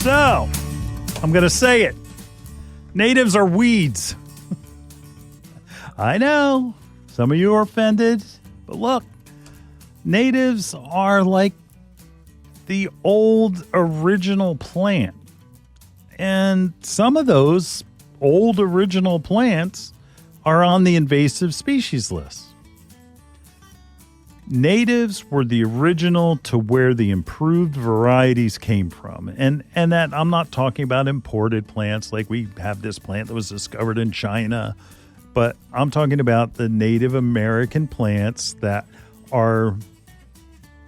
So, I'm going to say it. Natives are weeds. I know. Some of you are offended. But look, natives are like the old original plant. And some of those old original plants are on the invasive species list. Natives were the original to where the improved varieties came from. And that I'm not talking about imported plants like we have this plant that was discovered in China, but I'm talking about the Native American plants that are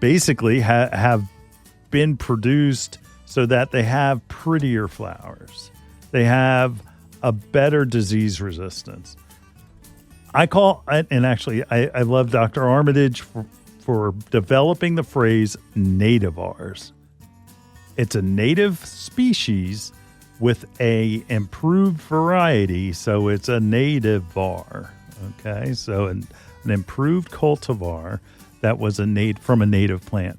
basically have been produced so that they have prettier flowers. They have a better disease resistance. I love Dr. Armitage for developing the phrase Nativars. It's a native species with a improved variety, so it's a nativar. Okay, so an improved cultivar that was from a native plant.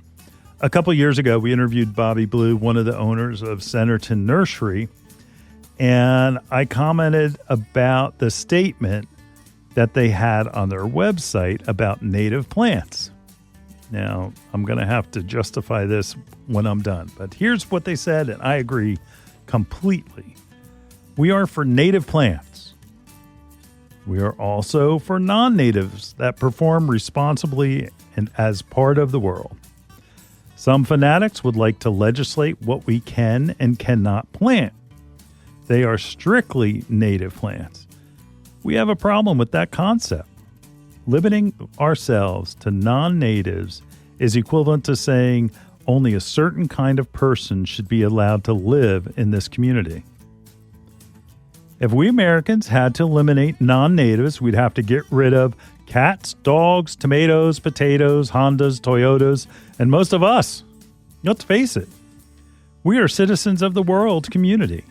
A couple years ago, we interviewed Bobby Blue, one of the owners of Centerton Nursery, and I commented about the statement that they had on their website about native plants. Now, I'm going to have to justify this when I'm done, but here's what they said, and I agree completely. We are for native plants. We are also for non-natives that perform responsibly and as part of the world. Some fanatics would like to legislate what we can and cannot plant. They are strictly native plants. We have a problem with that concept. Limiting ourselves to non-natives is equivalent to saying only a certain kind of person should be allowed to live in this community. If we Americans had to eliminate non-natives, we'd have to get rid of cats, dogs, tomatoes, potatoes, Hondas, Toyotas, and most of us. Let's face it, we are citizens of the world community.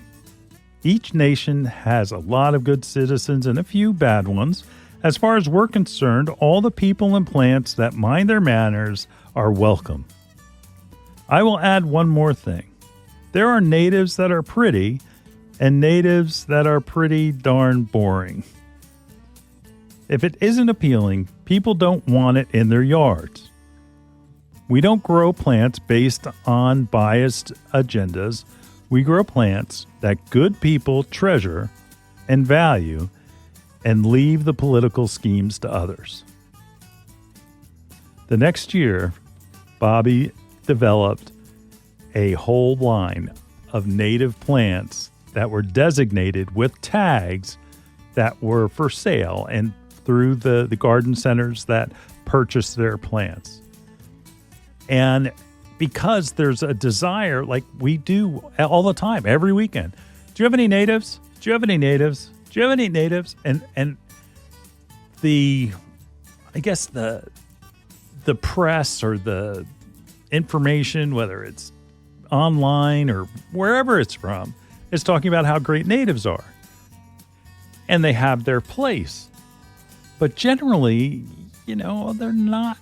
Each nation has a lot of good citizens and a few bad ones. As far as we're concerned, all the people and plants that mind their manners are welcome. I will add one more thing. There are natives that are pretty and natives that are pretty darn boring. If it isn't appealing, people don't want it in their yards. We don't grow plants based on biased agendas. We grow plants that good people treasure and value and leave the political schemes to others. The next year, Bobby developed a whole line of native plants that were designated with tags that were for sale and through the garden centers that purchased their plants. And because there's a desire, like we do all the time, every weekend. Do you have any natives? Do you have any natives? Do you have any natives? And the press or the information, whether it's online or wherever it's from, is talking about how great natives are. And they have their place. But generally, they're not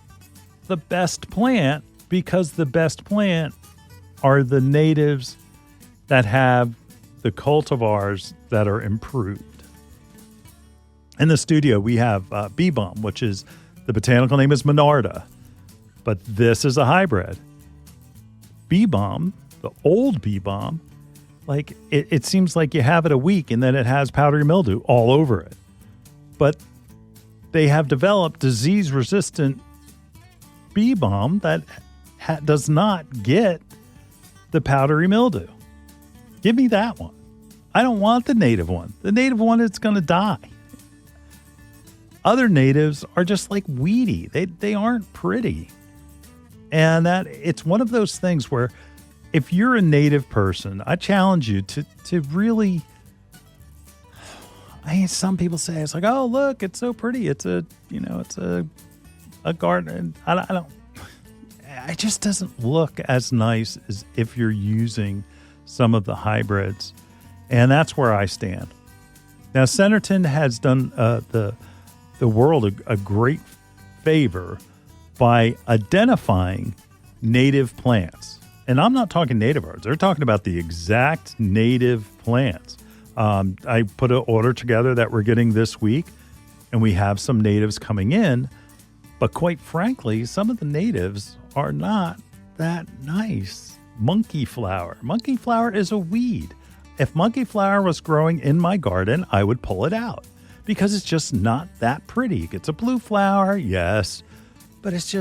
the best plant, because the best plant are the natives that have the cultivars that are improved. In the studio, we have Bee-Balm, which is, the botanical name is Monarda, but this is a hybrid. Bee-Balm, the old Bee-Balm, like it seems like you have it a week and then it has powdery mildew all over it. But they have developed disease-resistant Bee-Balm that does not get the powdery mildew. Give me that one. I don't want the native one. The native one, it's going to die. Other natives are just like weedy. They aren't pretty. And that it's one of those things where if you're a native person, I challenge you to really, some people say, it's like, oh, look, it's so pretty. It's a garden. I don't, it just doesn't look as nice as if you're using some of the hybrids. And that's where I stand. Now, Centerton has done the world a great favor by identifying native plants. And I'm not talking nativars. They're talking about the exact native plants. I put an order together that we're getting this week, and we have some natives coming in. But quite frankly, some of the natives are not that nice. Monkey flower. Monkey flower is a weed. If monkey flower was growing in my garden, I would pull it out because it's just not that pretty. It's a blue flower, yes, but it's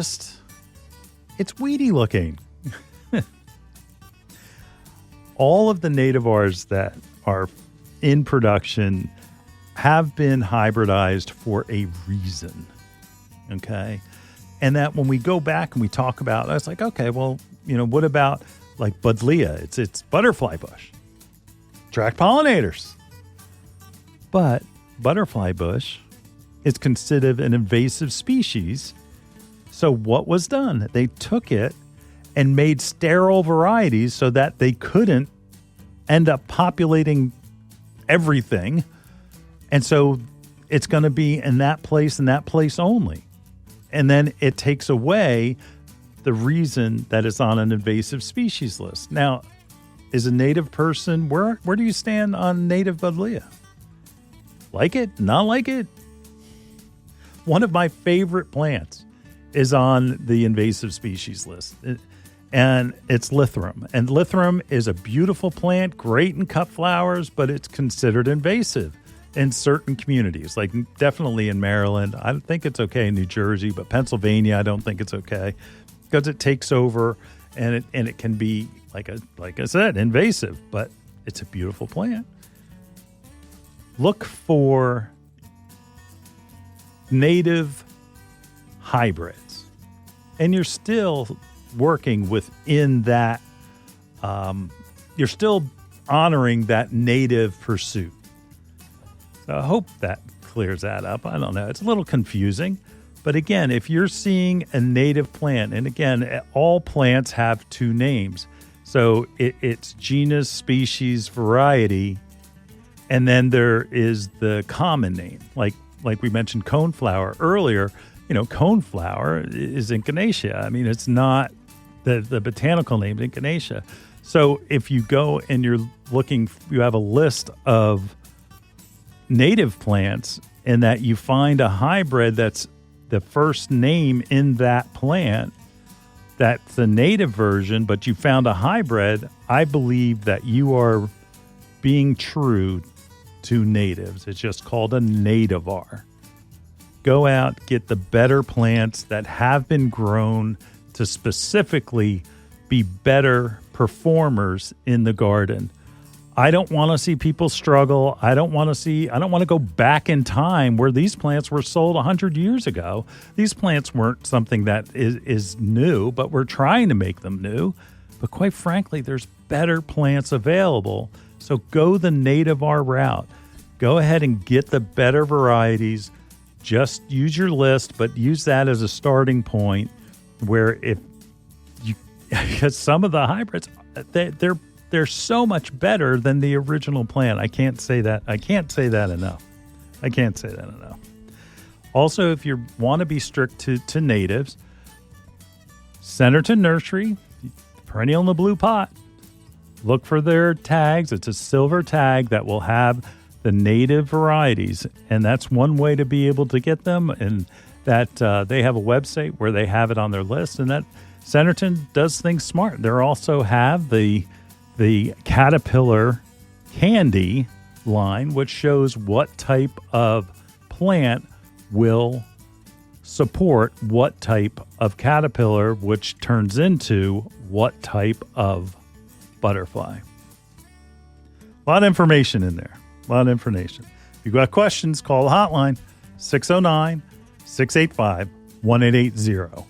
weedy looking. All of the nativars that are in production have been hybridized for a reason, okay? And that when we go back and we talk about, I was like, okay, well, what about like Buddleia? It's butterfly bush. Attract pollinators. But butterfly bush is considered an invasive species. So what was done? They took it and made sterile varieties so that they couldn't end up populating everything. And so it's going to be in that place and that place only. And then it takes away the reason that it's on an invasive species list. Now, is a native person, where do you stand on native Buddleia? Like it? Not like it? One of my favorite plants is on the invasive species list. And it's Lithorum. And Lithorum is a beautiful plant, great in cut flowers, but it's considered invasive in certain communities, like definitely in Maryland. I think it's okay in New Jersey, but Pennsylvania, I don't think it's okay because it takes over and it can be, like I said, invasive, but it's a beautiful plant. Look for native hybrids, and you're still working within that, you're still honoring that native pursuit. So I hope that clears that up. I don't know. It's a little confusing. But again, if you're seeing a native plant, and again, all plants have two names. So it's genus, species, variety, and then there is the common name. Like we mentioned coneflower earlier, coneflower is Echinacea. I mean, it's not the botanical name, Echinacea. So if you go and you're looking, you have a list of native plants and that you find a hybrid that's the first name in that plant, that's the native version, but you found a hybrid, I believe that you are being true to natives. It's just called a nativar. Go out, get the better plants that have been grown to specifically be better performers in the garden. I don't want to see people struggle. I don't want to go back in time where these plants were sold 100 years ago. These plants weren't something that is new, but we're trying to make them new. But quite frankly, there's better plants available. So go the nativar route. Go ahead and get the better varieties. Just use your list, but use that as a starting point where because some of the hybrids, they're so much better than the original plant. I can't say that enough. Also, if you want to be strict to natives, Centerton Nursery, perennial in the blue pot. Look for their tags. It's a silver tag that will have the native varieties, and that's one way to be able to get them. And that they have a website where they have it on their list, and that Centerton does things smart. They also have the Caterpillar candy line, which shows what type of plant will support what type of caterpillar, which turns into what type of butterfly. A lot of information in there. A lot of information. If you've got questions, call the hotline 609-685-1880.